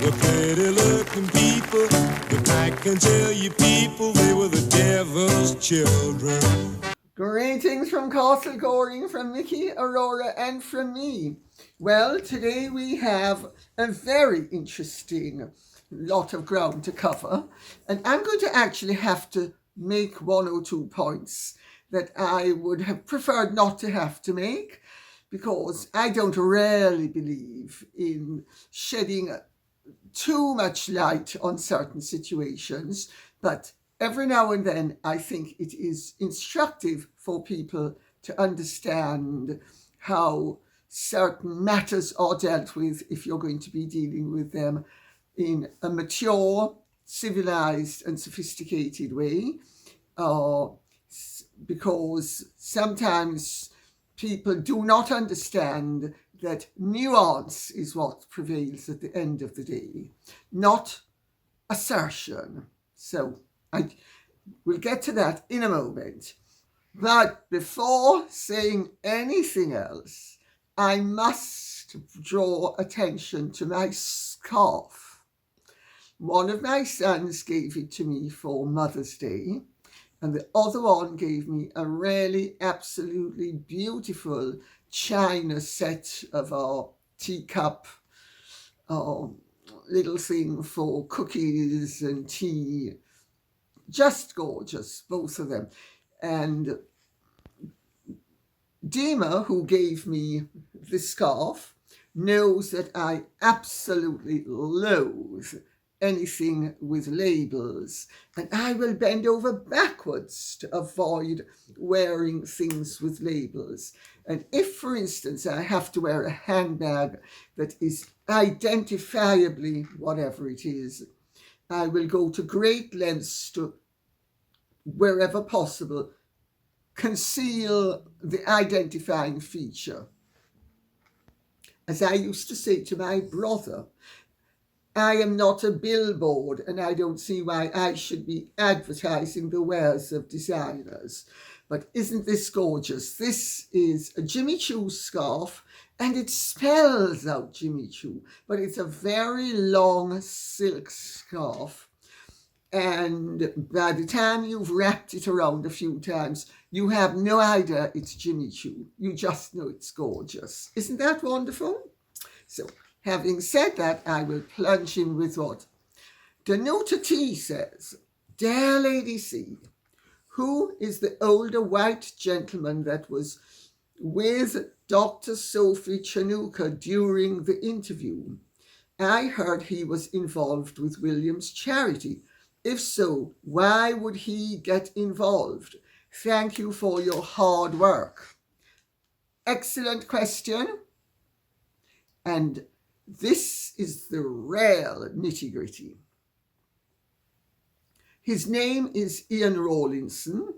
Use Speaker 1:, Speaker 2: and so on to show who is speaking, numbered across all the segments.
Speaker 1: were pretty looking people, but I can tell you people, they were the devil's children.
Speaker 2: Greetings from Castle Goring, from Nikki, Aurora, and from me. Well, today we have a very interesting lot of ground to cover, and I'm going to actually have to make one or two points that I would have preferred not to have to make, because I don't really believe in shedding too much light on certain situations, but every now and then I think it is instructive for people to understand how certain matters are dealt with if you're going to be dealing with them in a mature, civilized and sophisticated way, because sometimes people do not understand that nuance is what prevails at the end of the day, not assertion. So we'll get to that in a moment. But before saying anything else, I must draw attention to my scarf. One of my sons gave it to me for Mother's Day, and the other one gave me a really absolutely beautiful china set of a teacup, little thing for cookies and tea. Just gorgeous, both of them. And Dima, who gave me the scarf, knows that I absolutely loathe anything with labels, and I will bend over backwards to avoid wearing things with labels. And if, for instance, I have to wear a handbag that is identifiably whatever it is, I will go to great lengths to, wherever possible, conceal the identifying feature. As I used to say to my brother, I am not a billboard, and I don't see why I should be advertising the wares of designers. But isn't this gorgeous? This is a Jimmy Choo scarf, and it spells out Jimmy Choo, but it's a very long silk scarf. And by the time you've wrapped it around a few times, you have no idea it's Jimmy Choo. You just know it's gorgeous. Isn't that wonderful? So, having said that, I will plunge in with what Danuta T says. Dear Lady C, who is the older white gentleman that was with Dr. Sophie Chanduka during the interview? I heard he was involved with William's charity. If so, why would he get involved? Thank you for your hard work. Excellent question. And this is the real nitty-gritty. His name is Ian Rollinson.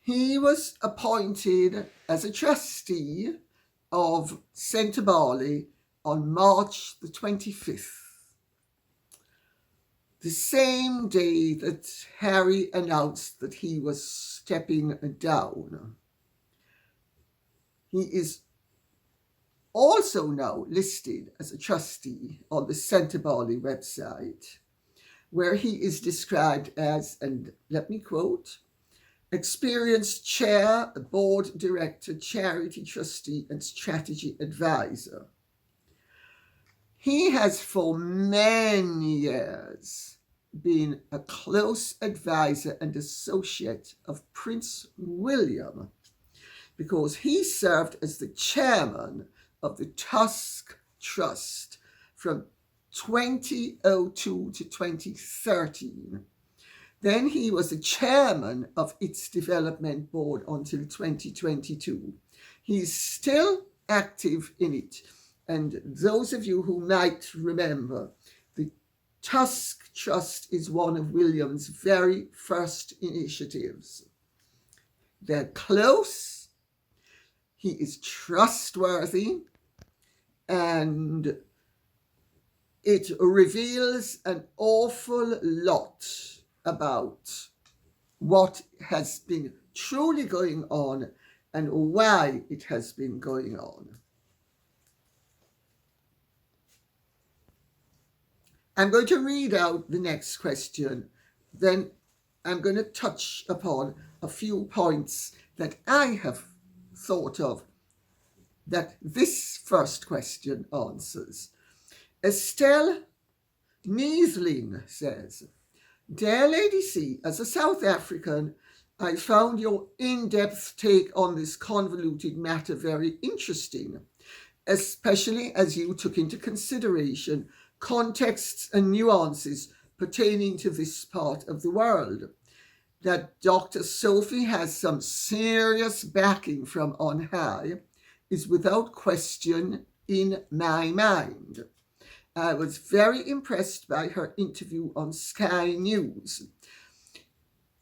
Speaker 2: He was appointed as a trustee of Sentebale on March the 25th. The same day that Harry announced that he was stepping down. He is also now listed as a trustee on the Sentebale website, where he is described as, and let me quote, experienced chair, board director, charity trustee, and strategy advisor. He has for many years been a close advisor and associate of Prince William, because he served as the chairman of the Tusk Trust from 2002 to 2013. Then he was the chairman of its development board until 2022. He's still active in it. And those of you who might remember, the Tusk Trust is one of William's very first initiatives. They're close, he is trustworthy, and it reveals an awful lot about what has been truly going on and why it has been going on. I'm going to read out the next question. Then I'm going to touch upon a few points that I have thought of that this first question answers. Estelle Niesling says, Dear Lady C, as a South African, I found your in-depth take on this convoluted matter very interesting, especially as you took into consideration contexts and nuances pertaining to this part of the world. That Dr. Sophie has some serious backing from on high is without question in my mind. I was very impressed by her interview on Sky News.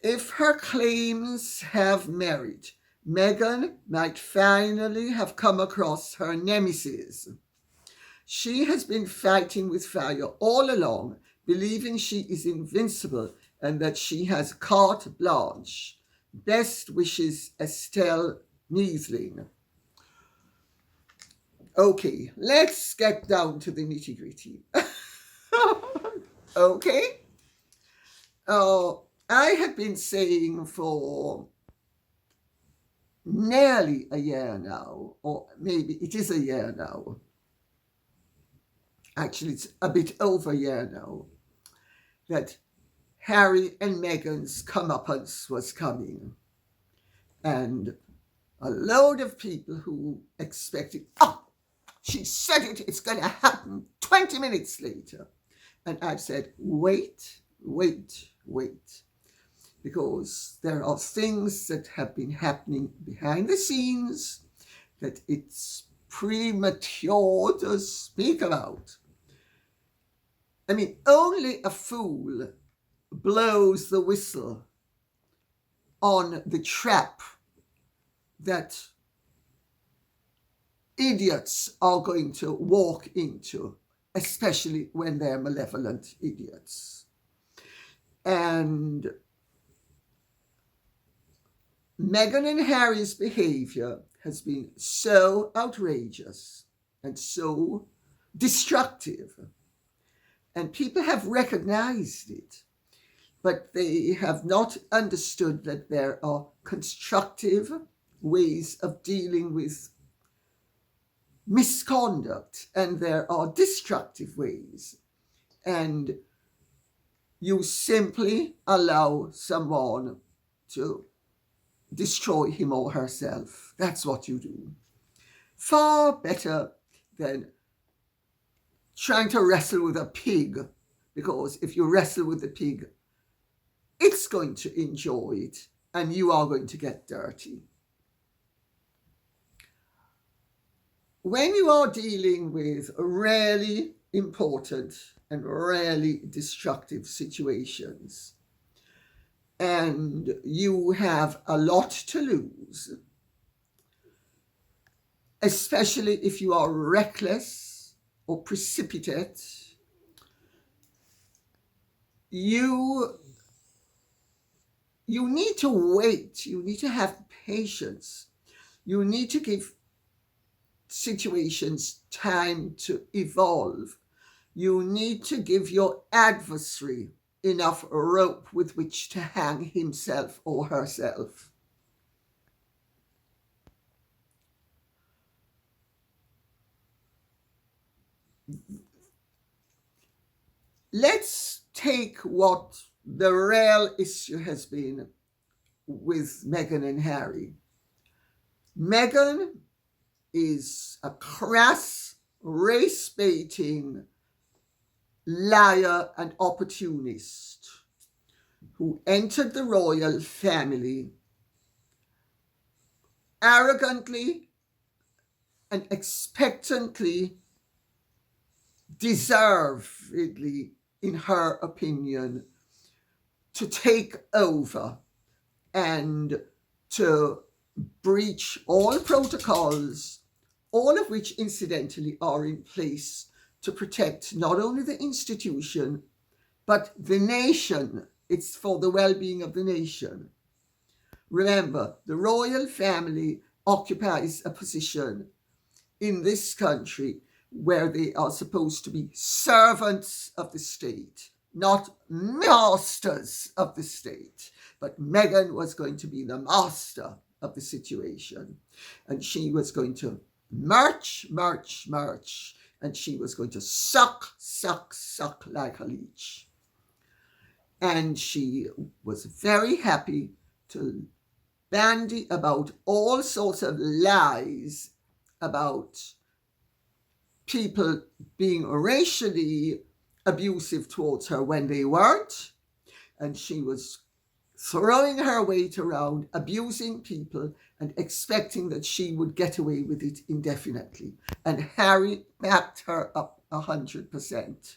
Speaker 2: If her claims have merit, Meghan might finally have come across her nemesis. She has been fighting with fire all along, believing she is invincible and that she has carte blanche. Best wishes, Estelle Niesling. Okay, let's get down to the nitty-gritty. Okay? I have been saying for nearly a year now, or maybe it is a year now. Actually, it's a bit over a year now, that Harry and Meghan's comeuppance was coming. And a load of people who expected, she said it, it's going to happen 20 minutes later. And I've said, wait. Because there are things that have been happening behind the scenes that it's premature to speak about. I mean, only a fool blows the whistle on the trap that idiots are going to walk into, especially when they're malevolent idiots. And Meghan and Harry's behavior has been so outrageous and so destructive. And people have recognized it, but they have not understood that there are constructive ways of dealing with misconduct, and there are destructive ways. And you simply allow someone to destroy him or herself. That's what you do. Far better than trying to wrestle with a pig, because if you wrestle with the pig, it's going to enjoy it and you are going to get dirty. When you are dealing with really important and really destructive situations, and you have a lot to lose, especially if you are reckless or precipitate, you need to wait. You need to have patience. You need to give situations time to evolve. You need to give your adversary enough rope with which to hang himself or herself. Let's take what the real issue has been with Meghan and Harry. Meghan is a crass, race-baiting liar and opportunist who entered the royal family arrogantly and expectantly, deservedly, in her opinion, to take over and to breach all protocols, all of which incidentally are in place to protect not only the institution, but the nation. It's for the well-being of the nation. Remember, the royal family occupies a position in this country where they are supposed to be servants of the state, not masters of the state. But Meghan was going to be the master of the situation. And she was going to march, and she was going to suck like a leech. And she was very happy to bandy about all sorts of lies about people being racially abusive towards her when they weren't. And she was throwing her weight around, abusing people, and expecting that she would get away with it indefinitely. And Harry backed her up 100%.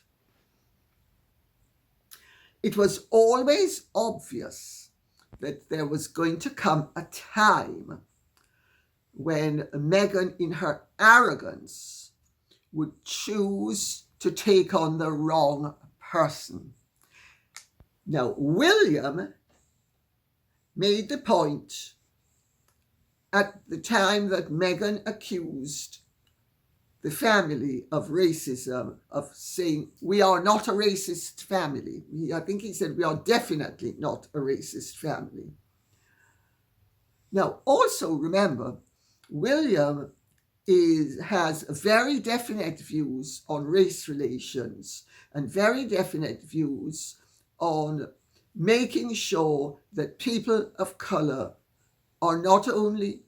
Speaker 2: It was always obvious that there was going to come a time when Meghan, in her arrogance, would choose to take on the wrong person. Now, William made the point at the time that Meghan accused the family of racism, of saying, we are not a racist family. I think he said, we are definitely not a racist family. Now, also remember, William has very definite views on race relations and very definite views on making sure that people of colour are not only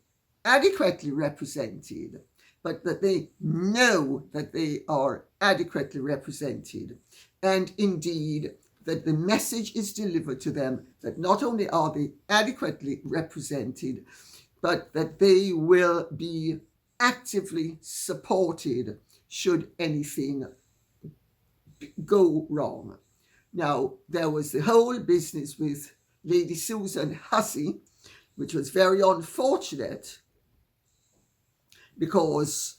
Speaker 2: adequately represented, but that they know that they are adequately represented. And indeed, that the message is delivered to them that not only are they adequately represented, but that they will be actively supported should anything go wrong. Now, there was the whole business with Lady Susan Hussey, which was very unfortunate, because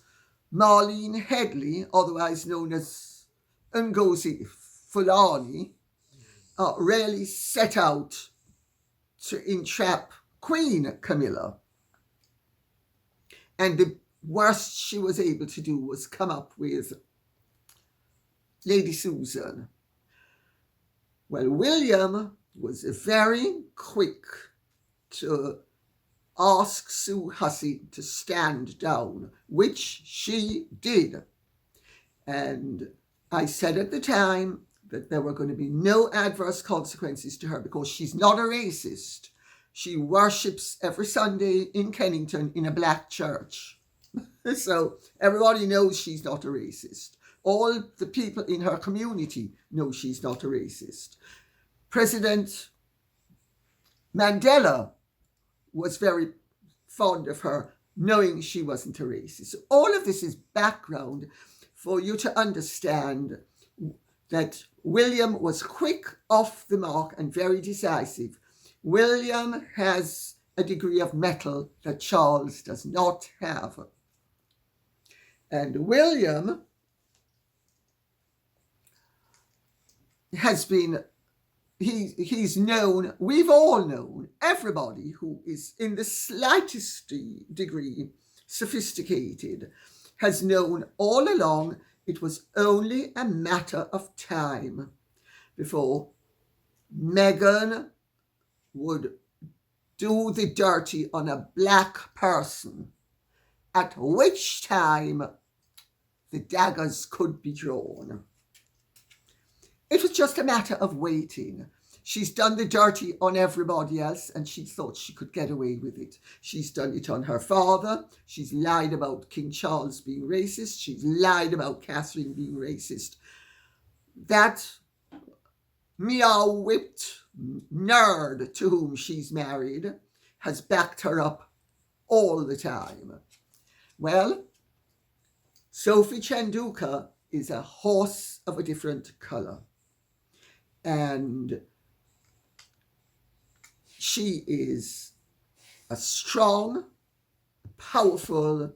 Speaker 2: Marlene Headley, otherwise known as Ngozi Fulani, really set out to entrap Queen Camilla. And the worst she was able to do was come up with Lady Susan. Well, William was very quick to ask Sue Hussey to stand down, which she did. And I said at the time that there were going to be no adverse consequences to her because she's not a racist. She worships every Sunday in Kennington in a black church. So everybody knows she's not a racist. All the people in her community know she's not a racist. President Mandela was very fond of her, knowing she wasn't a racist. So all of this is background for you to understand that William was quick off the mark and very decisive. William has a degree of mettle that Charles does not have. And William has been, he's known, we've all known, everybody who is in the slightest degree sophisticated has known all along it was only a matter of time before Meghan would do the dirty on a black person, at which time the daggers could be drawn. It was just a matter of waiting. She's done the dirty on everybody else and she thought she could get away with it. She's done it on her father. She's lied about King Charles being racist. She's lied about Catherine being racist. That meow-whipped nerd to whom she's married has backed her up all the time. Well, Sophie Chanduka is a horse of a different colour. And she is a strong, powerful,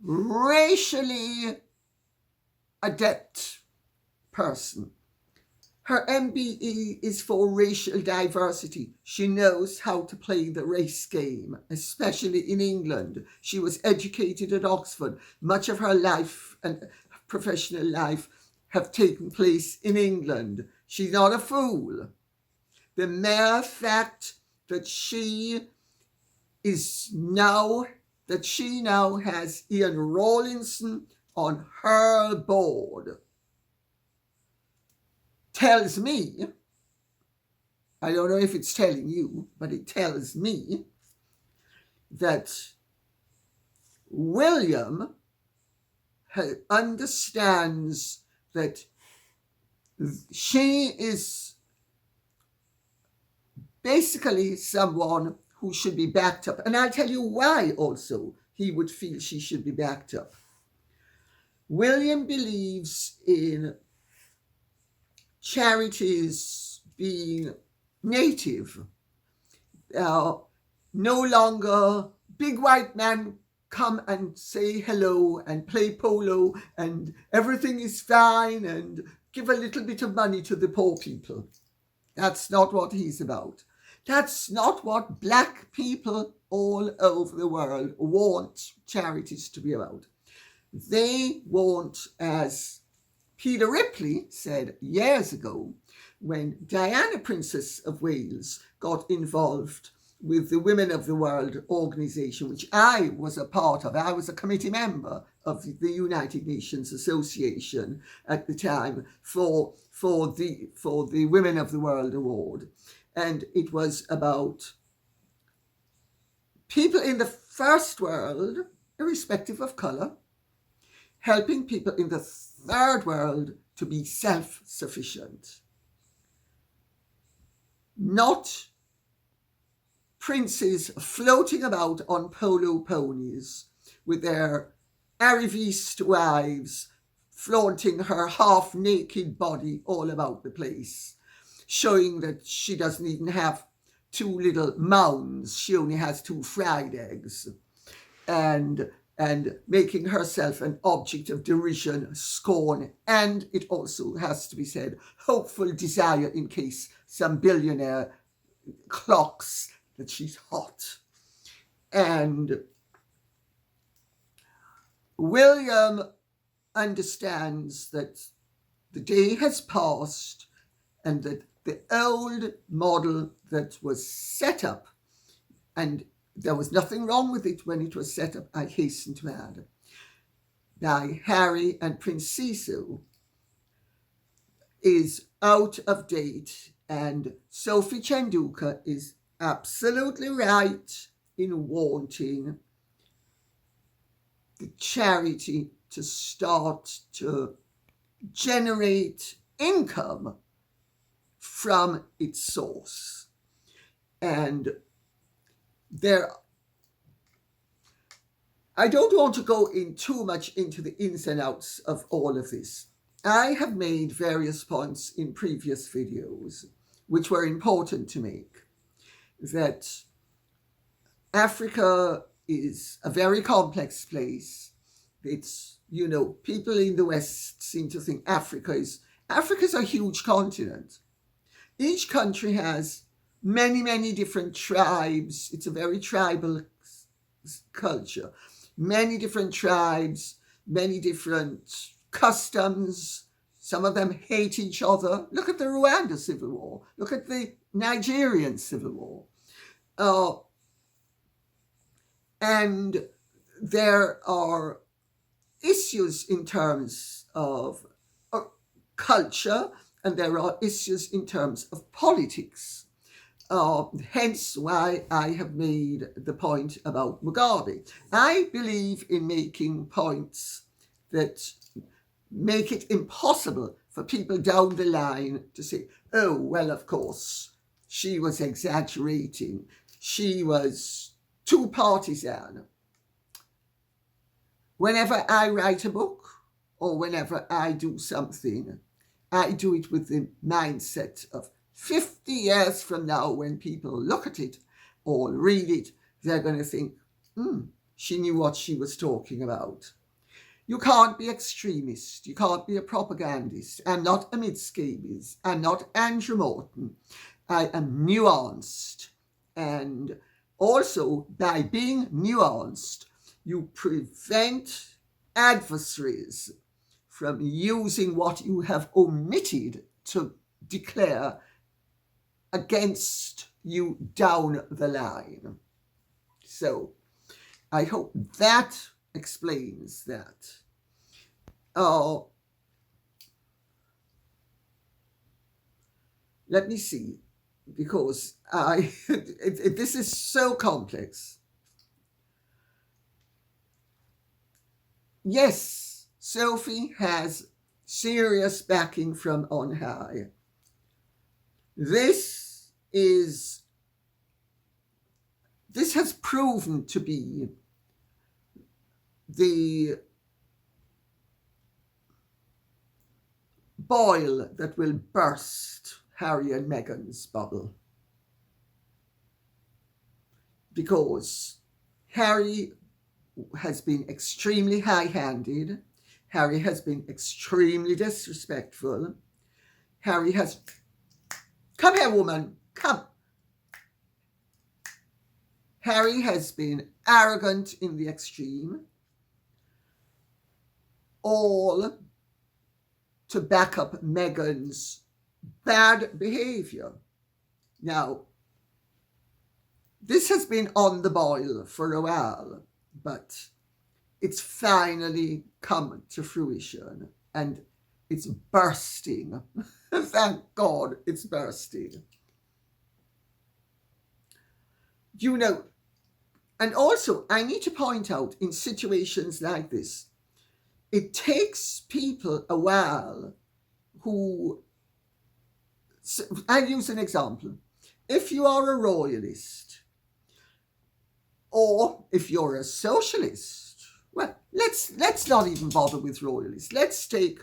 Speaker 2: racially adept person. Her MBE is for racial diversity. She knows how to play the race game, especially in England. She was educated at Oxford. Much of her life and professional life have taken place in England. She's not a fool. The mere fact that she now has Ian Rollinson on her board tells me, I don't know if it's telling you, but it tells me that William understands that she is basically someone who should be backed up. And I'll tell you why also he would feel she should be backed up. William believes in charities being native. No longer big white men come and say hello and play polo and everything is fine and give a little bit of money to the poor people. That's not what he's about. That's not what black people all over the world want charities to be about. They want, as Peter Ripley said years ago, when Diana, Princess of Wales, got involved with the Women of the World organization, which I was a part of. I was a committee member of the United Nations Association at the time for the Women of the World Award. And it was about people in the first world, irrespective of colour, helping people in the third world to be self-sufficient. Not princes floating about on polo ponies with their arriviste wives flaunting her half-naked body all about the place, showing that she doesn't even have two little mounds, she only has 2 fried eggs, and making herself an object of derision, scorn, and it also has to be said, hopeful desire in case some billionaire clocks that she's hot. And William understands that the day has passed and that the old model that was set up, and there was nothing wrong with it when it was set up, I hasten to add, by Harry and Prince Cecil, is out of date, and Sophie Chanduka is absolutely right in wanting the charity to start to generate income from its source. And I don't want to go in too much into the ins and outs of all of this. I have made various points in previous videos which were important to make, that Africa is a very complex place. It's, people in the West seem to think Africa's a huge continent. Each country has many, many different tribes. It's a very tribal culture. Many different tribes, many different customs. Some of them hate each other. Look at the Rwanda Civil War. Look at the Nigerian Civil War. And there are issues in terms of culture, and there are issues in terms of politics. Hence why I have made the point about Mugabe. I believe in making points that make it impossible for people down the line to say, oh, well, of course, she was exaggerating. She was too partisan. Whenever I write a book or whenever I do something, I do it with the mindset of 50 years from now, when people look at it or read it, they're going to think, she knew what she was talking about. You can't be extremist. You can't be a propagandist. I'm not Amit Scabies. I'm not Andrew Morton. I am nuanced. And also, by being nuanced, you prevent adversaries from using what you have omitted to declare against you down the line. So, I hope that explains that. Let me see, because this is so complex. Yes, Sophie has serious backing from on high. This has proven to be the boil that will burst Harry and Meghan's bubble. Because Harry has been extremely high-handed. Harry has been extremely disrespectful. Harry has... Come here, woman. Come. Harry has been arrogant in the extreme. All to back up Meghan's bad behavior. Now, this has been on the boil for a while, but it's finally come to fruition and it's bursting. Thank God it's bursting. You know, and also I need to point out in situations like this, it takes people a while who, I'll use an example. If you are a royalist or if you're a socialist, well, let's not even bother with royalists. Let's take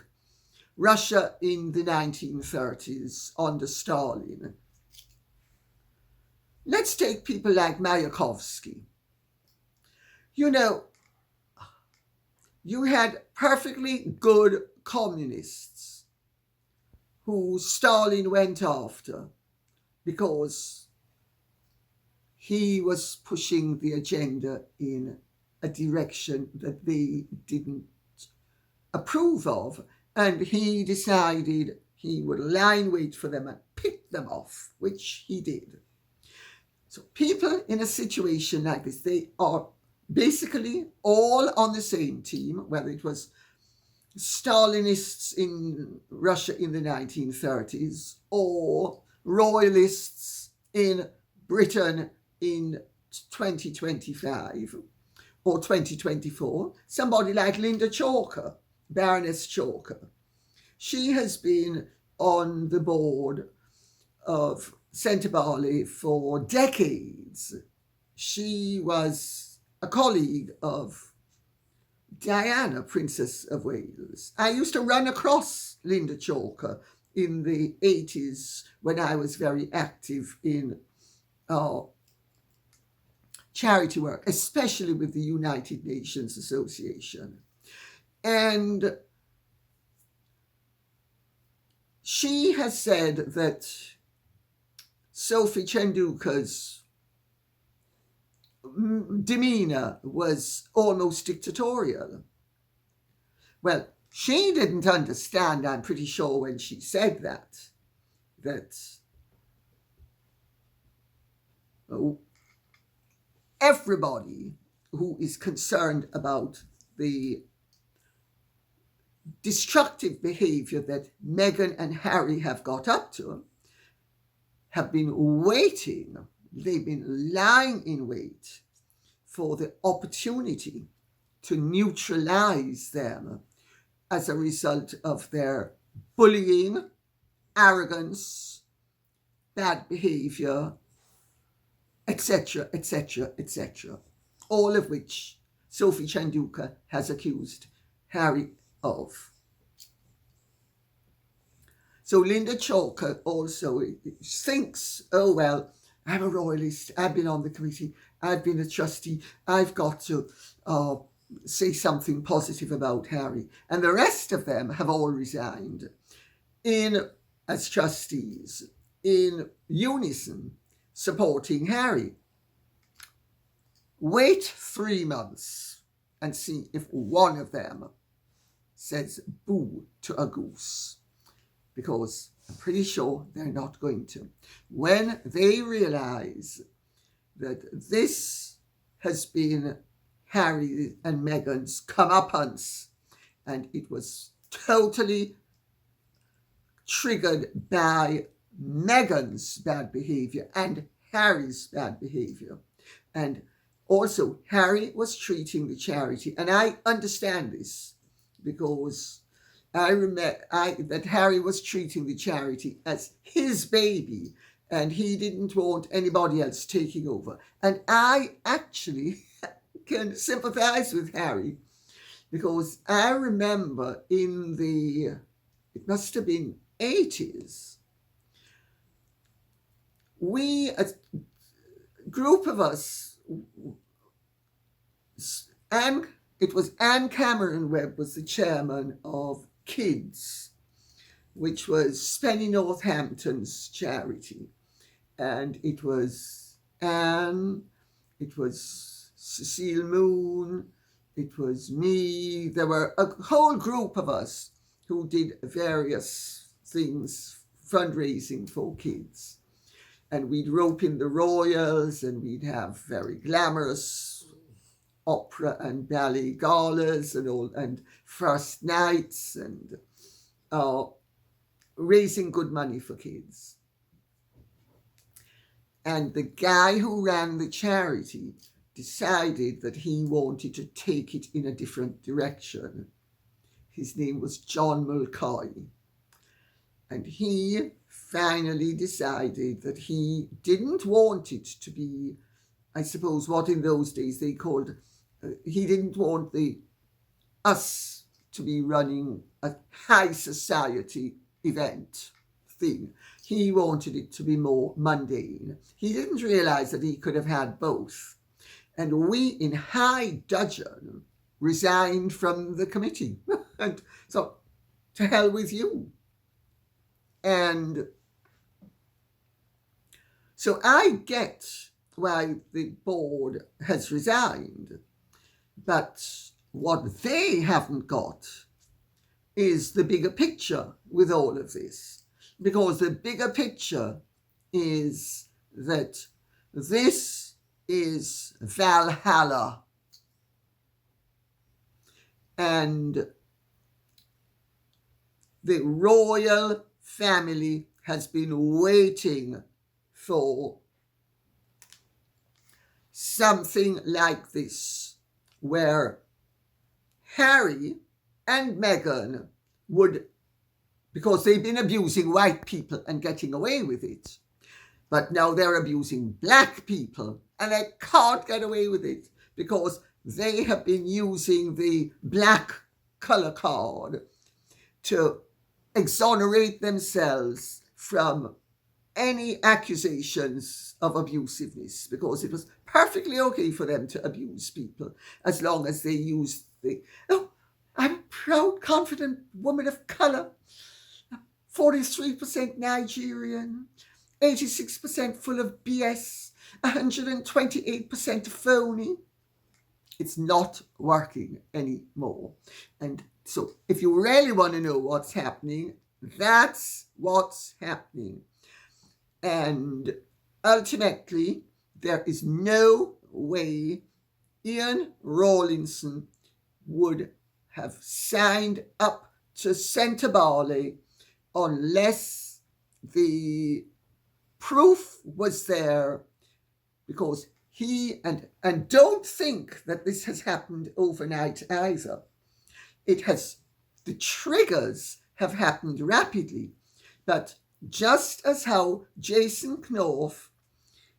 Speaker 2: Russia in the 1930s under Stalin. Let's take people like Mayakovsky. You know, you had perfectly good communists who Stalin went after because he was pushing the agenda in a direction that they didn't approve of, and he decided he would lie in wait for them and pick them off, which he did. So people in a situation like this, they are basically all on the same team, whether it was Stalinists in Russia in the 1930s or royalists in Britain in 2025 or 2024. Somebody like Linda Chalker, Baroness Chalker. She has been on the board of Sentebale for decades. She was a colleague of Diana, Princess of Wales. I used to run across Linda Chalker in the 80s when I was very active in charity work, especially with the United Nations Association. And she has said that Sophie Chanduka's demeanor was almost dictatorial. Well, she didn't understand, I'm pretty sure, when she said that everybody who is concerned about the destructive behavior that Meghan and Harry have got up to have been waiting. They've been lying in wait for the opportunity to neutralize them as a result of their bullying, arrogance, bad behavior, etc., etc., etc. All of which Sophie Chanduka has accused Harry of. So Linda Chalker also thinks, oh, well, I'm a royalist, I've been on the committee, I've been a trustee, I've got to say something positive about Harry. And the rest of them have all resigned as trustees, in unison, supporting Harry. Wait 3 months and see if one of them says boo to a goose, because I'm pretty sure they're not going to. When they realize that this has been Harry and Meghan's comeuppance, and it was totally triggered by Meghan's bad behavior and Harry's bad behavior. And also, Harry was treating the charity, and I understand this because I remember that Harry was treating the charity as his baby, and he didn't want anybody else taking over. And I actually can sympathize with Harry, because I remember in it must have been 80s, a group of us, and it was Anne Cameron Webb was the chairman of Kids, which was Spenny Northampton's charity. And it was Anne, it was Cecile Moon, it was me. There were a whole group of us who did various things, fundraising for kids. And we'd rope in the royals, and we'd have very glamorous opera and ballet galas and first nights, and raising good money for kids. And the guy who ran the charity decided that he wanted to take it in a different direction. His name was John Mulcahy. And he finally decided that he didn't want it to be, I suppose, what in those days they called, he didn't want us to be running a high society event thing. He wanted it to be more mundane. He didn't realize that he could have had both. And we in high dudgeon resigned from the committee. And so, to hell with you. And so I get why the board has resigned, but what they haven't got is the bigger picture with all of this. Because the bigger picture is that this is Valhalla. And the royal family has been waiting for something like this, where Harry and Meghan would, because they've been abusing white people and getting away with it, but now they're abusing black people and they can't get away with it because they have been using the black colour card to exonerate themselves from any accusations of abusiveness, because it was perfectly okay for them to abuse people as long as they used I'm a proud, confident woman of colour, 43% Nigerian, 86% full of BS, 128% phony. It's not working anymore. And so if you really want to know what's happening, that's what's happening. And ultimately, there is no way Ian Rollinson would have signed up to Sentebale unless the proof was there, because he, and don't think that this has happened overnight either. The triggers have happened rapidly, but just as how Jason Knorf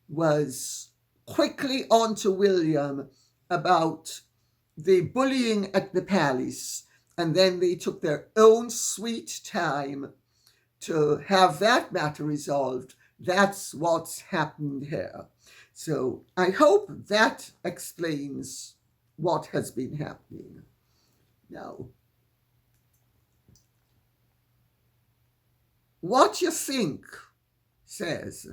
Speaker 2: was quickly onto William about the bullying at the palace, and then they took their own sweet time to have that matter resolved, that's what's happened here. So I hope that explains what has been happening. Now, What You Think says,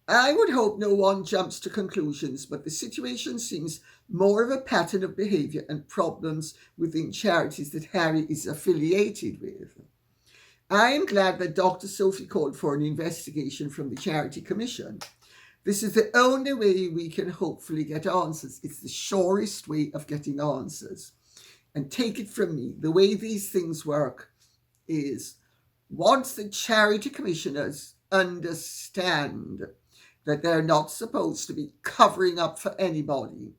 Speaker 2: I would hope no one jumps to conclusions, but the situation seems more of a pattern of behaviour and problems within charities that Harry is affiliated with. I am glad that Dr. Sophie called for an investigation from the Charity Commission. This is the only way we can hopefully get answers. It's the surest way of getting answers. And take it from me, the way these things work is once the Charity Commissioners understand that they're not supposed to be covering up for anybody,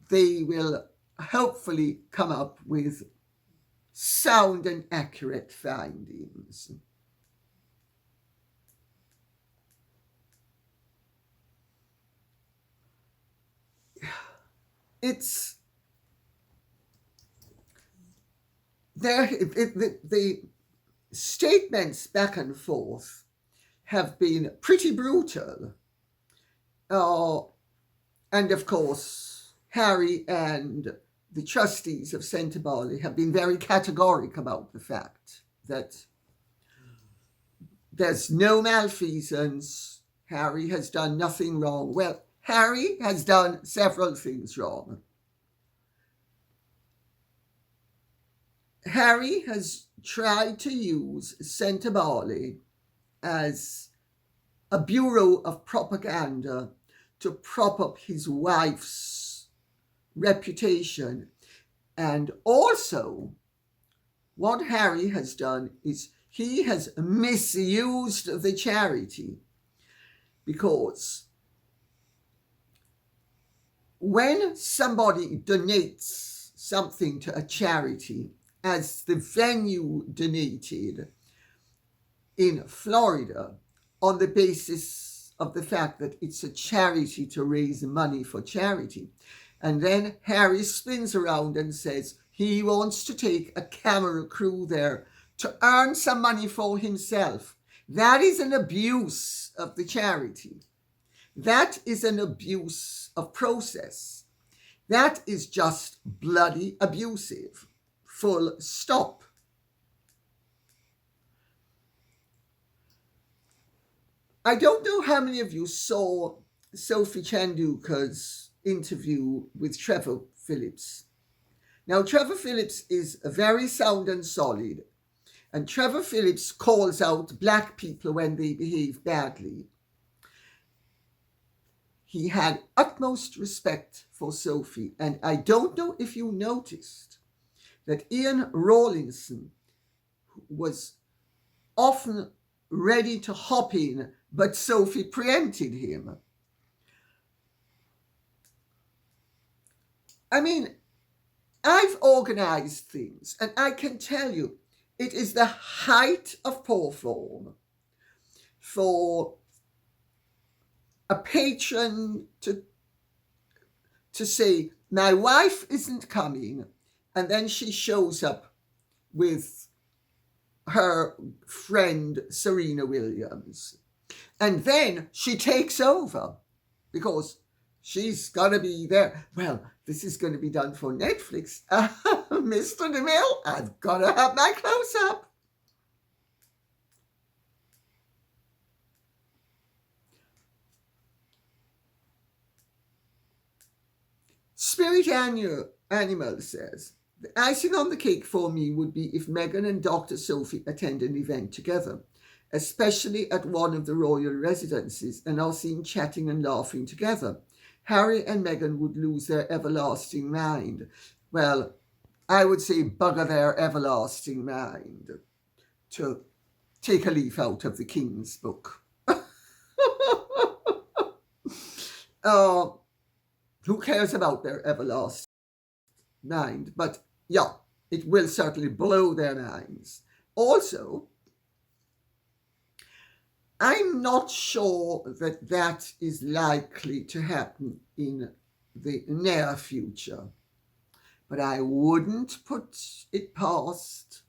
Speaker 2: they will hopefully come up with sound and accurate findings. It's there. The statements back and forth have been pretty brutal. And of course, Harry and the trustees of Sentebale have been very categoric about the fact that there's no malfeasance. Harry has done nothing wrong. Well, Harry has done several things wrong. Harry has tried to use Sentebale as a bureau of propaganda to prop up his wife's reputation. And also, what Harry has done is he has misused the charity, because when somebody donates something to a charity, as the venue donated in Florida, on the basis of the fact that it's a charity to raise money for charity. And then Harry spins around and says he wants to take a camera crew there to earn some money for himself. That is an abuse of the charity. That is an abuse of process. That is just bloody abusive. Full stop. I don't know how many of you saw Sophie Chanduka's interview with Trevor Phillips. Now, Trevor Phillips is very sound and solid, and Trevor Phillips calls out black people when they behave badly. He had utmost respect for Sophie, and I don't know if you noticed that Ian Rollinson was often ready to hop in, but Sophie preempted him. I mean, I've organized things, and I can tell you, it is the height of poor form for a patron to say, my wife isn't coming, and then she shows up with her friend Serena Williams. And then she takes over because she's going to be there. Well, this is going to be done for Netflix. Mr. DeMille, I've got to have my close-up. Spirit Animal says, the icing on the cake for me would be if Meghan and Dr. Sophie attend an event together, especially at one of the royal residences, and are seen chatting and laughing together. Harry and Meghan would lose their everlasting mind. Well, I would say bugger their everlasting mind, to take a leaf out of the King's book. Who cares about their everlasting mind? But yeah, it will certainly blow their minds. Also, I'm not sure that that is likely to happen in the near future, but I wouldn't put it past,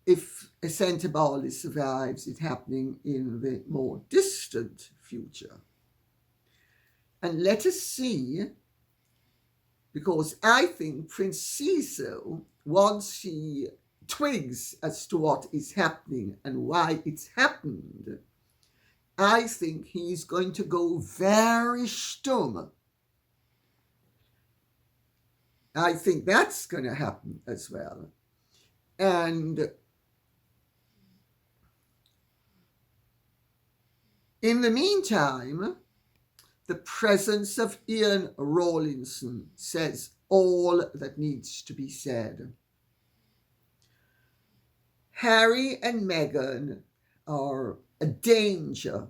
Speaker 2: if Sentebale survives, it happening in the more distant future. And let us see, because I think Prince Cecil, once he twigs as to what is happening and why it's happened, I think he's going to go very stum. I think that's going to happen as well. And in the meantime, the presence of Ian Rollinson says all that needs to be said. Harry and Meghan are a danger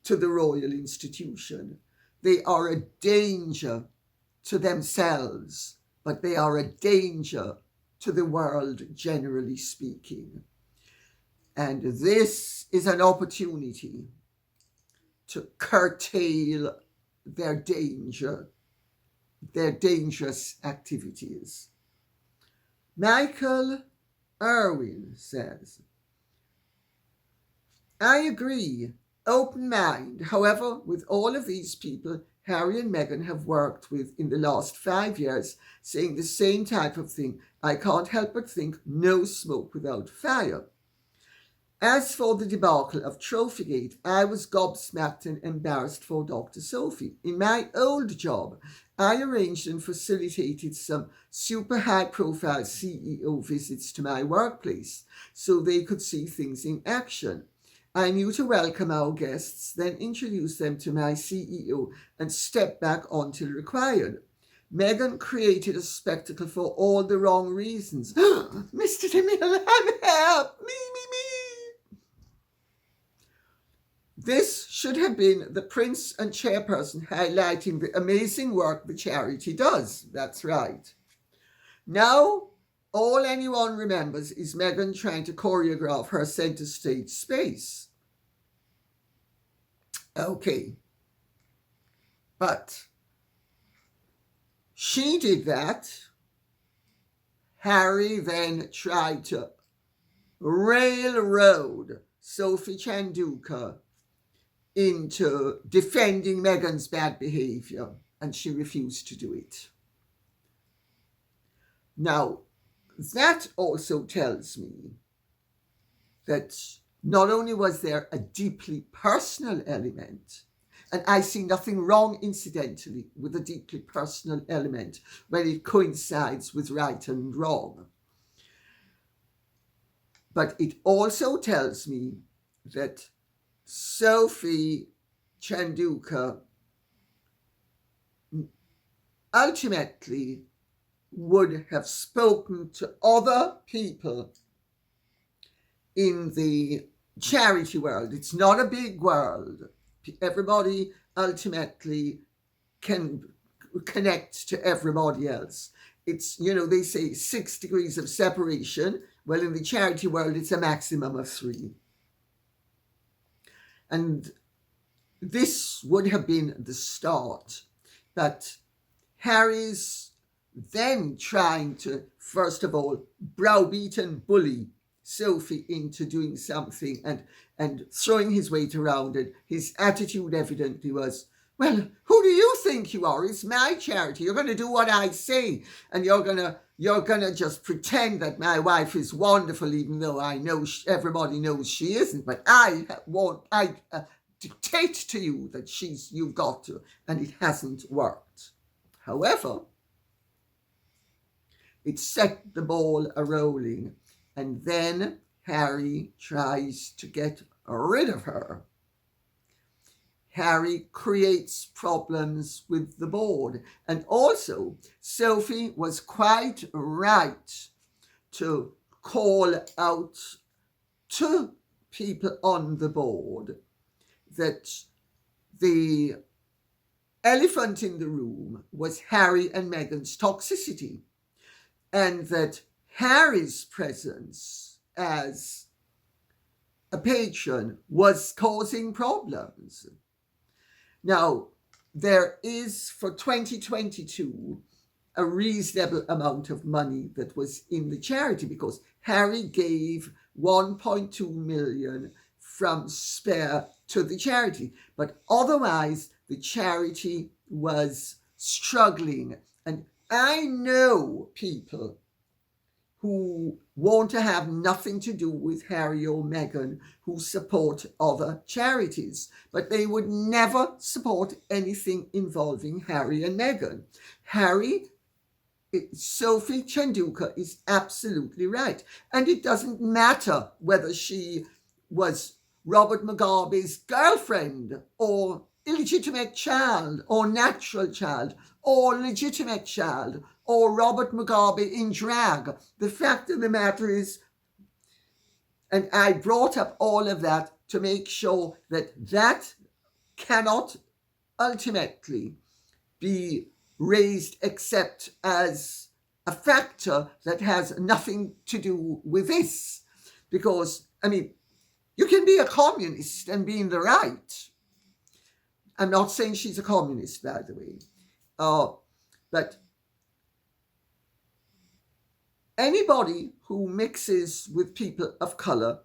Speaker 2: to the royal institution. They are a danger to themselves, but they are a danger to the world, generally speaking. And this is an opportunity to curtail their danger, their dangerous activities. Michael Irwin says, I agree, open mind. However, with all of these people Harry and Meghan have worked with in the last 5 years, saying the same type of thing, I can't help but think no smoke without fire. As for the debacle of Trophygate, I was gobsmacked and embarrassed for Dr. Sophie. In my old job, I arranged and facilitated some super high-profile CEO visits to my workplace so they could see things in action. I knew to welcome our guests, then introduce them to my CEO and step back until required. Meghan created a spectacle for all the wrong reasons. Mr. DeMille, I'm here! Me. This should have been the Prince and Chairperson highlighting the amazing work the charity does. That's right. Now, all anyone remembers is Meghan trying to choreograph her centre stage space. Okay. But she did that. Harry then tried to railroad Sophie Chanduka into defending Meghan's bad behaviour, and she refused to do it. Now, that also tells me that not only was there a deeply personal element, and I see nothing wrong, incidentally, with a deeply personal element when it coincides with right and wrong, but it also tells me that Sophie Chanduka ultimately would have spoken to other people in the charity world. It's not a big world. Everybody ultimately can connect to everybody else. It's, they say 6 degrees of separation. Well, in the charity world, it's a maximum of 3. And this would have been the start. But Harry's then trying to, first of all, browbeat and bully Sophie into doing something and throwing his weight around it. His attitude evidently was, well, who do you think you are? It's my charity. You're going to do what I say. And you're gonna just pretend that my wife is wonderful, even though I know everybody knows she isn't. But I dictate to you that you've got to, and it hasn't worked. However, it set the ball a-rolling, and then Harry tries to get rid of her. Harry creates problems with the board. And also, Sophie was quite right to call out to people on the board that the elephant in the room was Harry and Meghan's toxicity, and that Harry's presence as a patron was causing problems. Now, there is, for 2022, a reasonable amount of money that was in the charity because Harry gave 1.2 million from spare to the charity. But otherwise, the charity was struggling. And I know people who want to have nothing to do with Harry or Meghan, who support other charities, but they would never support anything involving Harry and Meghan. Sophie Chanduka is absolutely right. And it doesn't matter whether she was Robert Mugabe's girlfriend or illegitimate child or natural child or legitimate child or Robert Mugabe in drag. The fact of the matter is, and I brought up all of that to make sure that that cannot ultimately be raised except as a factor that has nothing to do with this. Because, I mean, you can be a communist and be in the right. I'm not saying she's a communist, by the way. But anybody who mixes with people of color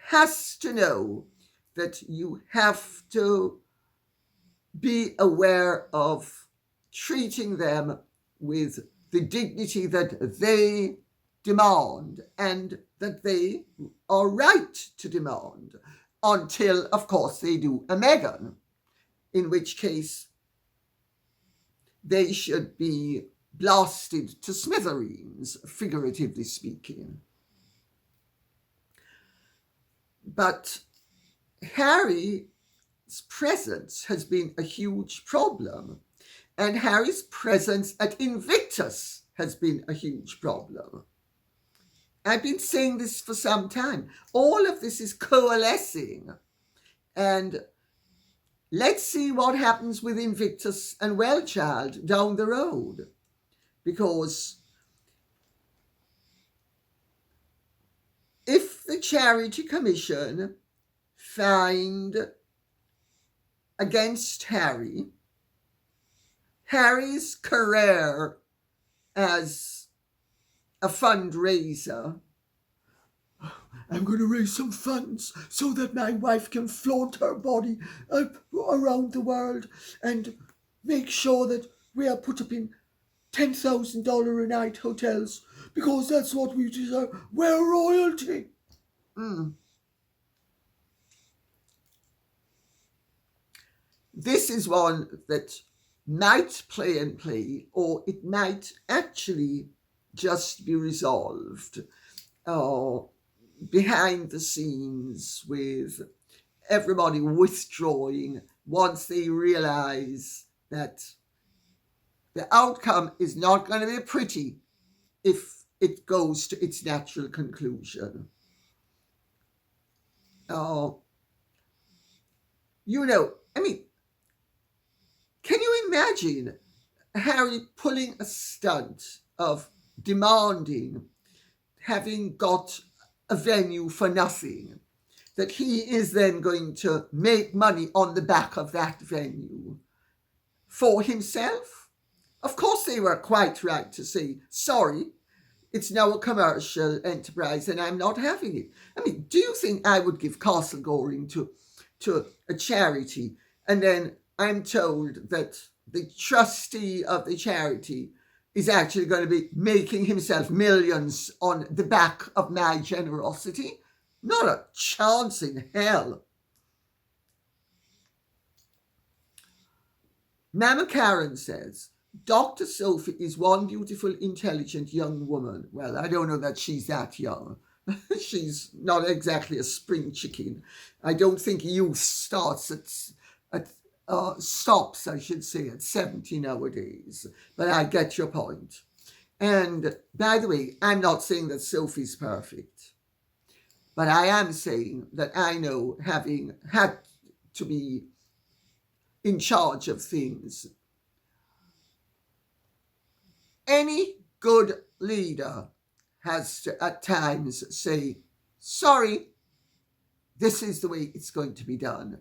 Speaker 2: has to know that you have to be aware of treating them with the dignity that they demand and that they are right to demand, until, of course, they do a Meghan, in which case they should be blasted to smithereens, figuratively speaking. But Harry's presence has been a huge problem, and Harry's presence at Invictus has been a huge problem. I've been saying this for some time. All of this is coalescing, and let's see what happens with Invictus and Wellchild down the road, because if the Charity Commission find against Harry's career as a fundraiser, I'm going to raise some funds so that my wife can flaunt her body around the world and make sure that we are put up in $10,000 a night hotels because that's what we deserve. We're royalty. This is one that might play and play, or it might actually just be resolved behind the scenes, with everybody withdrawing once they realize that the outcome is not going to be pretty if it goes to its natural conclusion. Can you imagine Harry pulling a stunt of demanding, having got a venue for nothing, that he is then going to make money on the back of that venue for himself? Of course they were quite right to say, sorry, it's now a commercial enterprise and I'm not having it. I mean, do you think I would give Castle Goring to a charity, and then I'm told that the trustee of the charity is actually going to be making himself millions on the back of my generosity? Not a chance in hell. Mama Karen says, Dr. Sophie is one beautiful, intelligent young woman. Well, I don't know that she's that young. She's not exactly a spring chicken. I don't think youth stops at 70 nowadays. But I get your point. And by the way, I'm not saying that Sophie's perfect. But I am saying that I know, having had to be in charge of things, any good leader has to at times say, sorry, this is the way it's going to be done.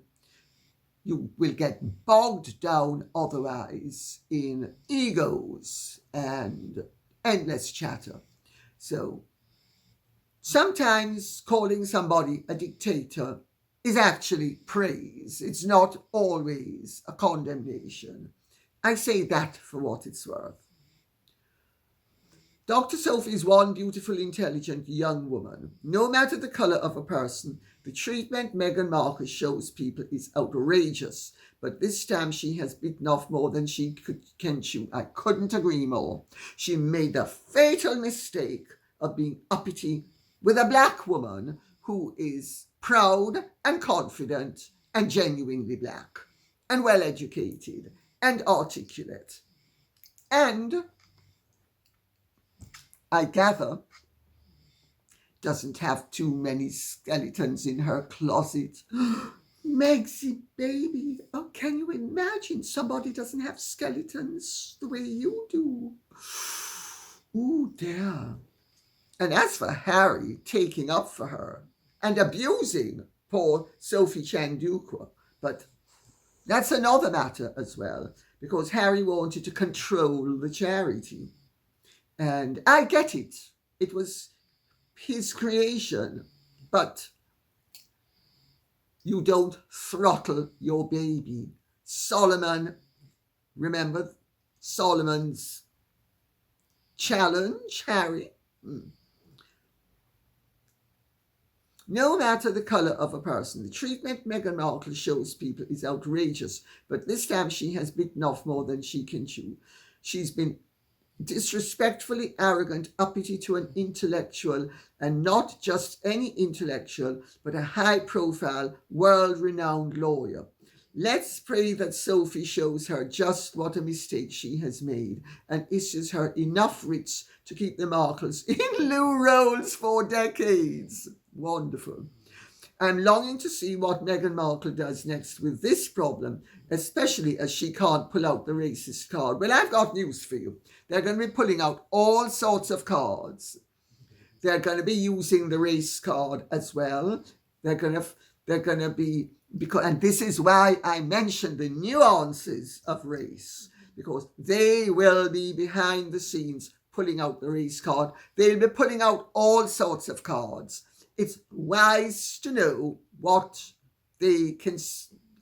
Speaker 2: You will get bogged down otherwise in egos and endless chatter. So sometimes calling somebody a dictator is actually praise. It's not always a condemnation. I say that for what it's worth. Dr. Sophie is one beautiful, intelligent young woman. No matter the colour of a person, the treatment Meghan Markle shows people is outrageous. But this time she has bitten off more than she can chew. I couldn't agree more. She made the fatal mistake of being uppity with a black woman who is proud and confident and genuinely black and well educated and articulate. And I gather doesn't have too many skeletons in her closet. Megsy, baby, oh, can you imagine somebody doesn't have skeletons the way you do? Ooh, dear. And as for Harry taking up for her and abusing poor Sophie Chanduka, but that's another matter as well, because Harry wanted to control the charity. And I get it. It was his creation. But you don't throttle your baby. Solomon, remember Solomon's challenge, Harry? No matter the colour of a person, the treatment Meghan Markle shows people is outrageous. But this time she has bitten off more than she can chew. She's been disrespectfully arrogant, uppity to an intellectual, and not just any intellectual, but a high-profile, world-renowned lawyer. Let's pray that Sophie shows her just what a mistake she has made and issues her enough writs to keep the Markles in loo rolls for decades. Wonderful. I'm longing to see what Meghan Markle does next with this problem, especially as she can't pull out the racist card. Well, I've got news for you. They're going to be pulling out all sorts of cards. They're going to be using the race card as well. They're going to be, because, and this is why I mentioned the nuances of race, because they will be behind the scenes pulling out the race card. They'll be pulling out all sorts of cards. It's wise to know what they can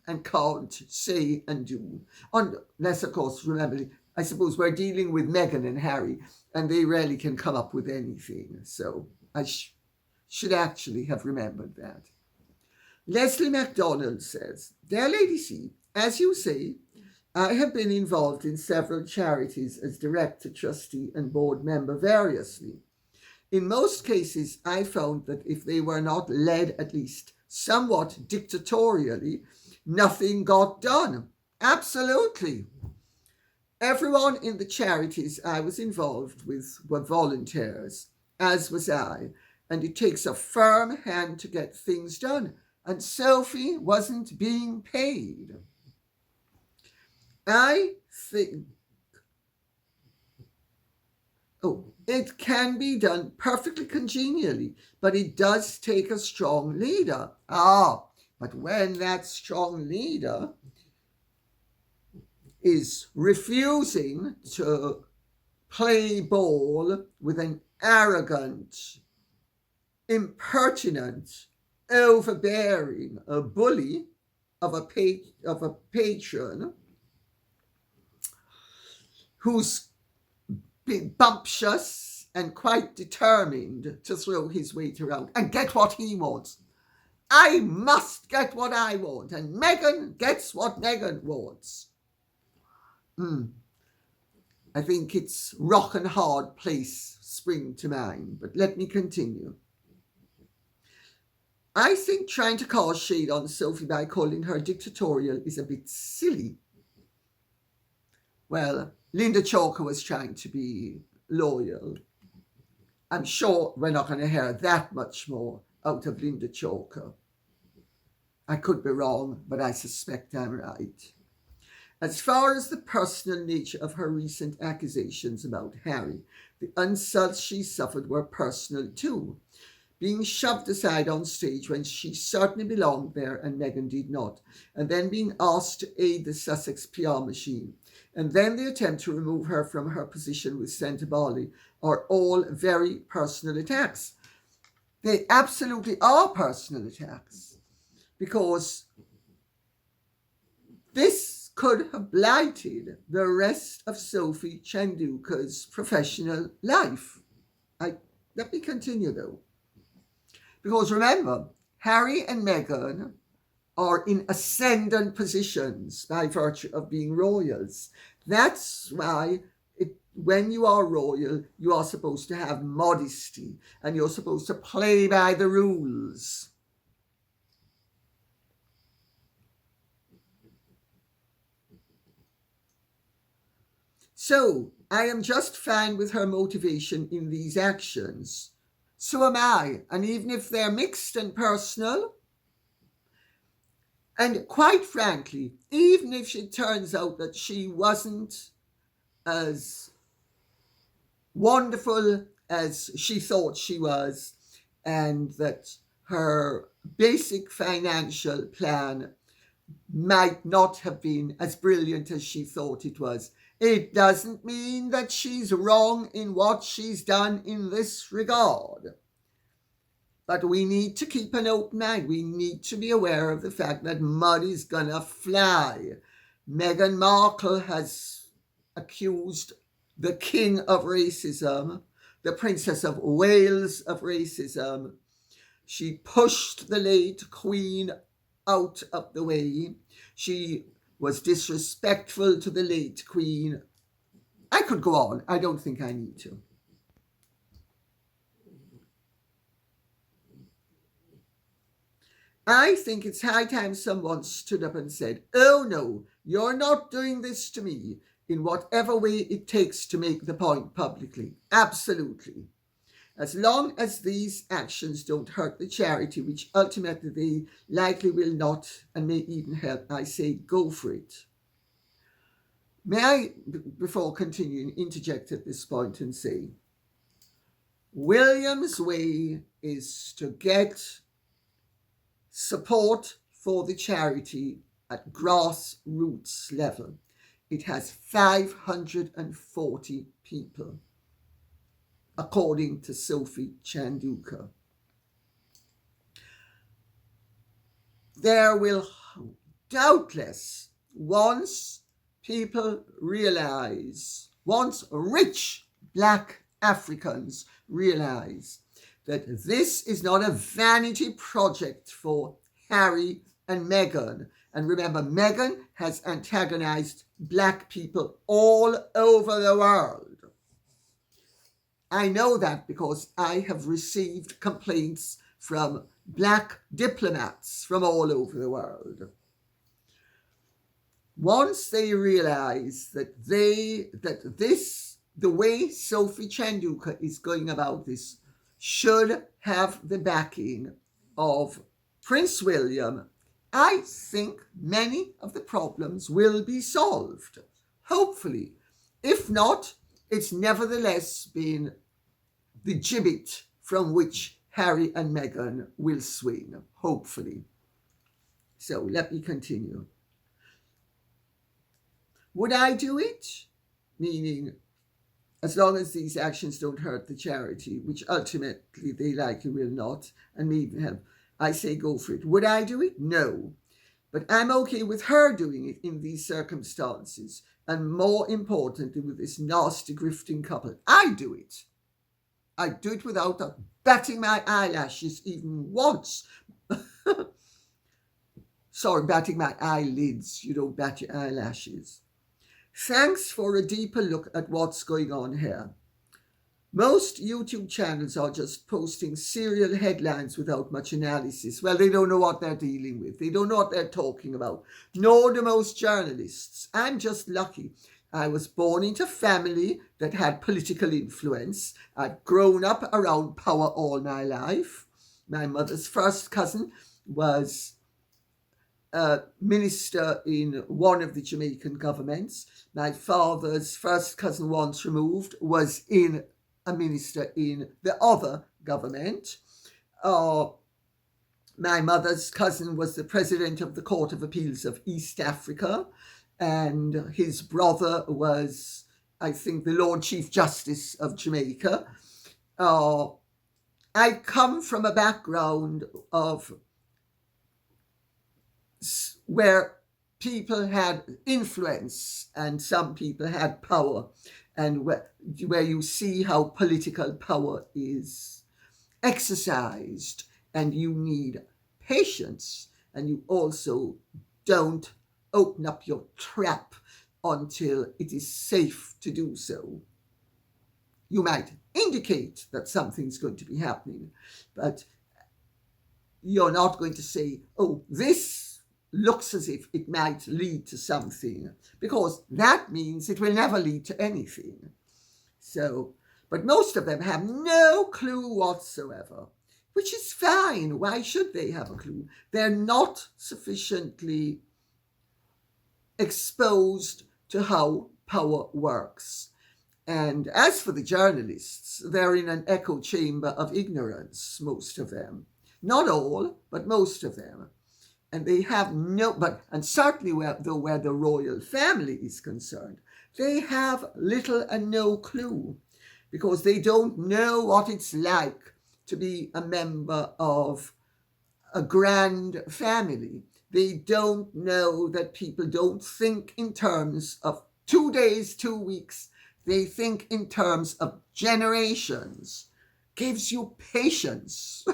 Speaker 2: and can't say and do. Unless, of course, remember, I suppose we're dealing with Meghan and Harry, and they rarely can come up with anything. So I should actually have remembered that. Leslie MacDonald says, Dear Lady C, as you say, I have been involved in several charities as director, trustee, and board member variously. In most cases, I found that if they were not led at least somewhat dictatorially, nothing got done. Absolutely. Everyone in the charities I was involved with were volunteers, as was I, and it takes a firm hand to get things done, and Sophie wasn't being paid. I think it can be done perfectly congenially, but it does take a strong leader. But when that strong leader is refusing to play ball with an arrogant, impertinent, overbearing bully of a patron who's been bumptious and quite determined to throw his weight around and get what he wants. I must get what I want, and Meghan gets what Meghan wants. I think it's rock and hard place spring to mind, but let me continue. I think trying to cast shade on Sophie by calling her dictatorial is a bit silly. Well, Linda Chalker was trying to be loyal. I'm sure we're not going to hear that much more out of Linda Chalker. I could be wrong, but I suspect I'm right. As far as the personal nature of her recent accusations about Harry, the insults she suffered were personal too. Being shoved aside on stage when she certainly belonged there and Meghan did not, and then being asked to aid the Sussex PR machine, and then the attempt to remove her from her position with Sentebale are all very personal attacks. They absolutely are personal attacks. because this could have blighted the rest of Sophie Chanduka's professional life. Let me continue though. Because remember, Harry and Meghan are in ascendant positions by virtue of being royals. That's why when you are royal, you are supposed to have modesty and you're supposed to play by the rules. So, I am just fine with her motivation in these actions. So am I. And even if they're mixed and personal, and quite frankly, even if it turns out that she wasn't as wonderful as she thought she was, and that her basic financial plan might not have been as brilliant as she thought it was, it doesn't mean that she's wrong in what she's done in this regard. But we need to keep an open mind. We need to be aware of the fact that mud is gonna fly. Meghan Markle has accused the King of racism, the Princess of Wales of racism. She pushed the late Queen out of the way. She was disrespectful to the late Queen. I could go on. I don't think I need to. I think it's high time someone stood up and said, "Oh no, you're not doing this to me," in whatever way it takes to make the point publicly. Absolutely. As long as these actions don't hurt the charity, which ultimately they likely will not and may even help, I say go for it. May I, before continuing, interject at this point and say, William's way is to get support for the charity at grassroots level. It has 540 people, according to Sophie Chanduka. There will doubtless, once rich black Africans realize that this is not a vanity project for Harry and Meghan. And remember, Meghan has antagonized black people all over the world. I know that because I have received complaints from black diplomats from all over the world. Once they realize that the way Sophie Chanduka is going about this should have the backing of Prince William, I think many of the problems will be solved. Hopefully. If not, it's nevertheless been the gibbet from which Harry and Meghan will swing, hopefully. So let me continue. Would I do it? Meaning, as long as these actions don't hurt the charity, which ultimately they likely will not, and may even help, I say go for it. Would I do it? No. But I'm okay with her doing it in these circumstances, and more importantly with this nasty grifting couple. I do it. I do it without batting my eyelashes even once. Sorry, batting my eyelids. You don't bat your eyelashes. Thanks for a deeper look at what's going on here. Most YouTube channels are just posting serial headlines without much analysis. Well, they don't know what they're dealing with. They don't know what they're talking about. Nor do most journalists. I'm just lucky. I was born into a family that had political influence. I've grown up around power all my life. My mother's first cousin was a minister in one of the Jamaican governments. My father's first cousin, once removed, was a minister in the other government. My mother's cousin was the president of the Court of Appeals of East Africa, and his brother was, I think, the Lord Chief Justice of Jamaica. I come from a background of where people had influence and some people had power, and where you see how political power is exercised, and you need patience, and you also don't open up your trap until it is safe to do so. You might indicate that something's going to be happening, but you're not going to say, oh, this looks as if it might lead to something, because that means it will never lead to anything. So, but most of them have no clue whatsoever, which is fine. Why should they have a clue? They're not sufficiently exposed to how power works. And as for the journalists, they're in an echo chamber of ignorance, most of them. Not all, but most of them. And they have and certainly where the royal family is concerned, they have little and no clue, because they don't know what it's like to be a member of a grand family. They don't know that people don't think in terms of 2 days, 2 weeks. They think in terms of generations. Gives you patience.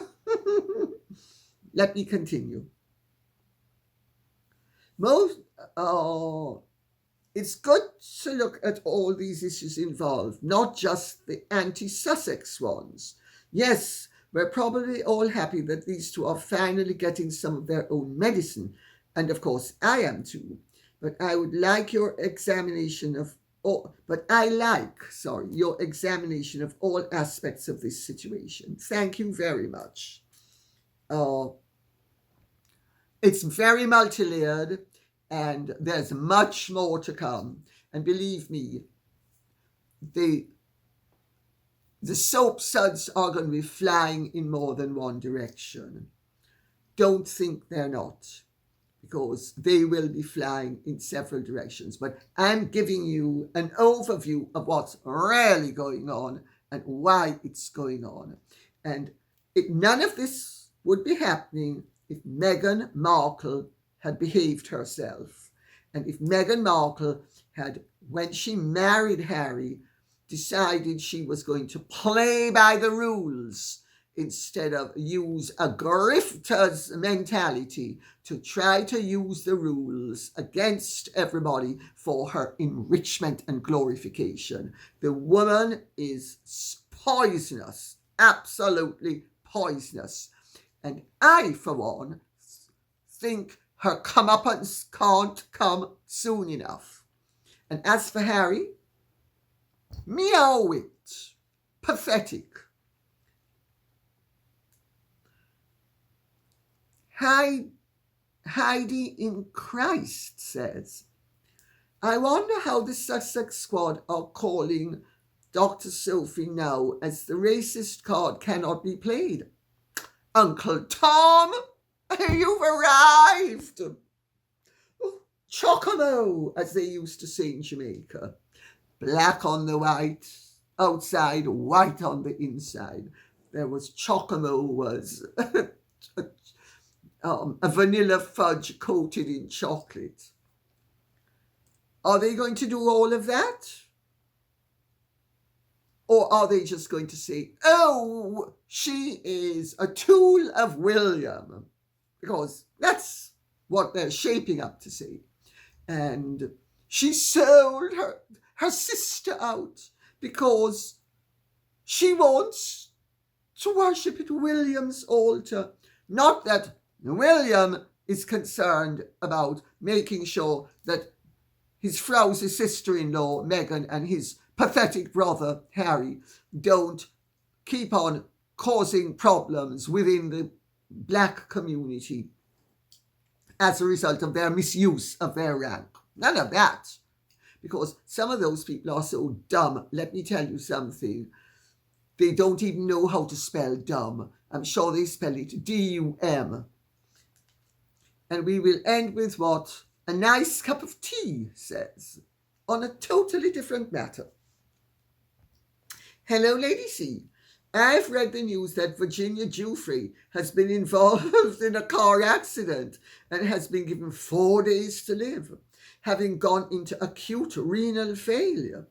Speaker 2: Let me continue. It's good to look at all these issues involved, not just the anti-Sussex ones. Yes, we're probably all happy that these two are finally getting some of their own medicine, and of course I am too. But I would like your examination of your examination of all aspects of this situation. Thank you very much. It's very multi-layered, and there's much more to come. And believe me, the soap suds are going to be flying in more than one direction. Don't think they're not, because they will be flying in several directions. But I'm giving you an overview of what's really going on and why it's going on. And none of this would be happening if Meghan Markle had behaved herself. And if Meghan Markle had, when she married Harry, decided she was going to play by the rules instead of use a grifter's mentality to try to use the rules against everybody for her enrichment and glorification. The woman is poisonous, absolutely poisonous. And I, for one, think her comeuppance can't come soon enough. And as for Harry, meow it, pathetic. Heidi in Christ says, I wonder how the Sussex squad are calling Dr. Sophie now, as the racist card cannot be played. Uncle Tom, you've arrived. Chocomo, as they used to say in Jamaica. Black on the white, outside, white on the inside. There was Chocomo was a vanilla fudge coated in chocolate. Are they going to do all of that? Or are they just going to say, oh, she is a tool of William? Because that's what they're shaping up to say. And she sold her sister out because she wants to worship at William's altar. Not that William is concerned about making sure that his frowsy sister-in-law, Meghan, and his pathetic brother, Harry, don't keep on causing problems within the black community as a result of their misuse of their rank. None of that. Because some of those people are so dumb. Let me tell you something. They don't even know how to spell dumb. I'm sure they spell it D-U-M. And we will end with what a nice cup of tea says, on a totally different matter. Hello, Lady C. I've read the news that Virginia Giuffre has been involved in a car accident and has been given 4 days to live, having gone into acute renal failure.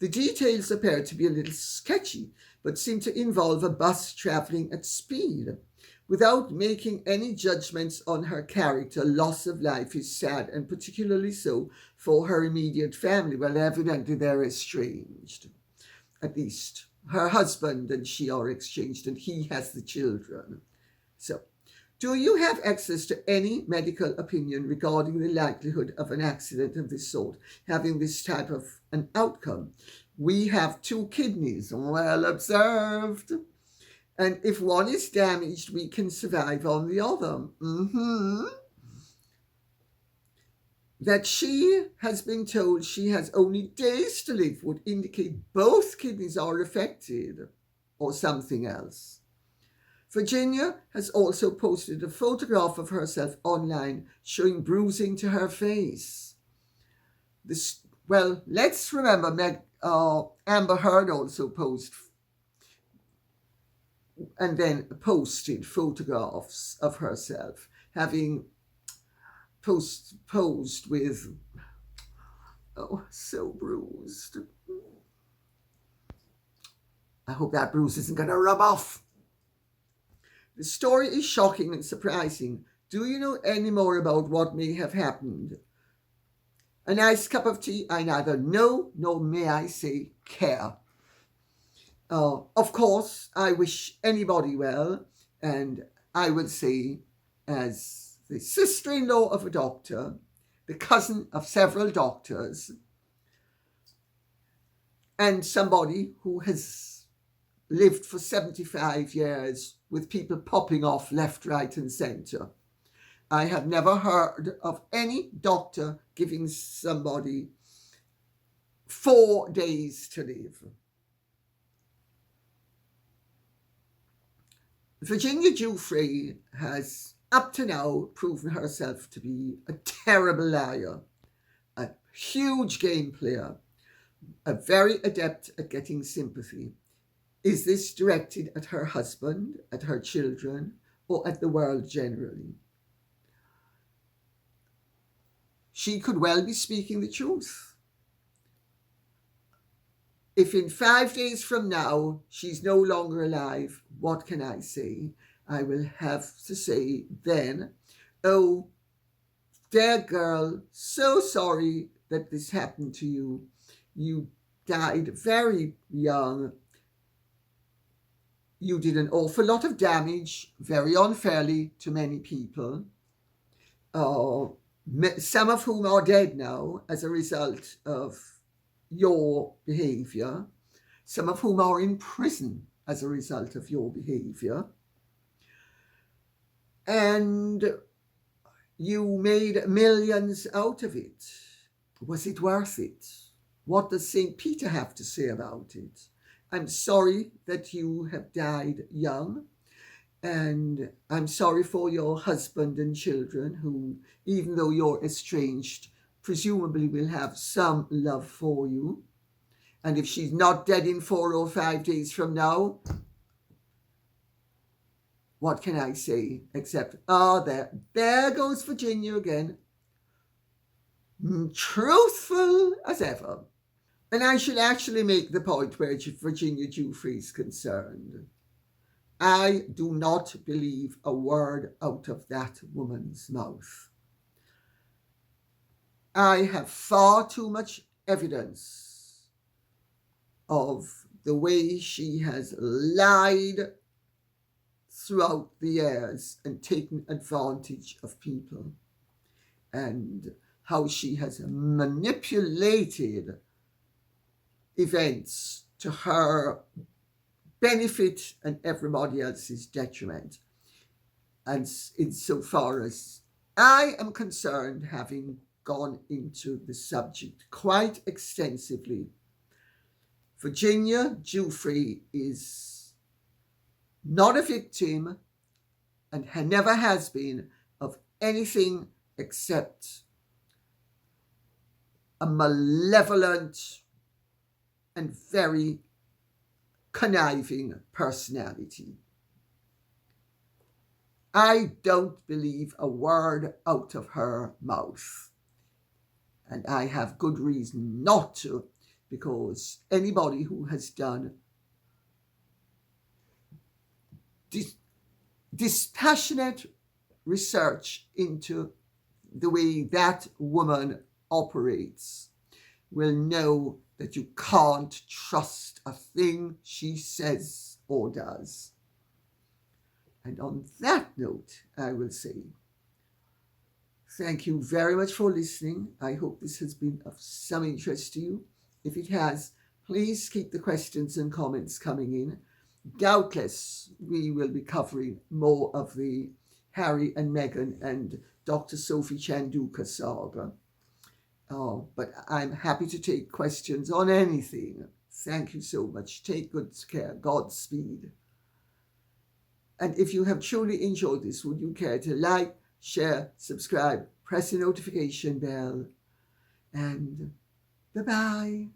Speaker 2: The details appear to be a little sketchy, but seem to involve a bus travelling at speed. Without making any judgments on her character, loss of life is sad, and particularly so for her immediate family. Well, evidently they're estranged. At least her husband and she are exchanged, and he has the children. So, do you have access to any medical opinion regarding the likelihood of an accident of this sort having this type of an outcome? We have 2 kidneys, well observed. And if one is damaged, we can survive on the other. That she has been told she has only days to live would indicate both kidneys are affected, or something else. Virginia has also posted a photograph of herself online showing bruising to her face. Let's remember Amber Heard also posted photographs of herself having posed with, so bruised. I hope that bruise isn't going to rub off. The story is shocking and surprising. Do you know any more about what may have happened? A nice cup of tea, I neither know nor may I say care. Of course, I wish anybody well, and I will say, as the sister-in-law of a doctor, the cousin of several doctors, and somebody who has lived for 75 years with people popping off left, right, and centre. I have never heard of any doctor giving somebody 4 days to live. Virginia Giuffre has up to now proven herself to be a terrible liar, a huge game player, a very adept at getting sympathy. Is this directed at her husband, at her children, or at the world generally? She could well be speaking the truth. If in 5 days from now she's no longer alive, what can I say? I will have to say then, oh, dear girl, so sorry that this happened to you. You died very young. You did an awful lot of damage, very unfairly, to many people, some of whom are dead now as a result of your behavior, some of whom are in prison as a result of your behavior. And you made millions out of it. Was it worth it? What does St. Peter have to say about it? I'm sorry that you have died young, and I'm sorry for your husband and children who, even though you're estranged, presumably will have some love for you. And if she's not dead in 4 or 5 days from now, what can I say except, there goes Virginia again, truthful as ever. And I should actually make the point where Virginia Giuffre is concerned. I do not believe a word out of that woman's mouth. I have far too much evidence of the way she has lied throughout the years and taken advantage of people, and how she has manipulated events to her benefit and everybody else's detriment. And insofar as I am concerned, having gone into the subject quite extensively, Virginia Giuffre is not a victim and never has been of anything except a malevolent and very conniving personality. I don't believe a word out of her mouth. And I have good reason not to, because anybody who has done dispassionate research into the way that woman operates will know that you can't trust a thing she says or does. And on that note, I will say, thank you very much for listening. I hope this has been of some interest to you. If it has, please keep the questions and comments coming in. Doubtless, we will be covering more of the Harry and Meghan and Dr. Sophie Chanduka saga. But I'm happy to take questions on anything. Thank you so much. Take good care. Godspeed. And if you have truly enjoyed this, would you care to like, share, subscribe, press the notification bell, and bye-bye.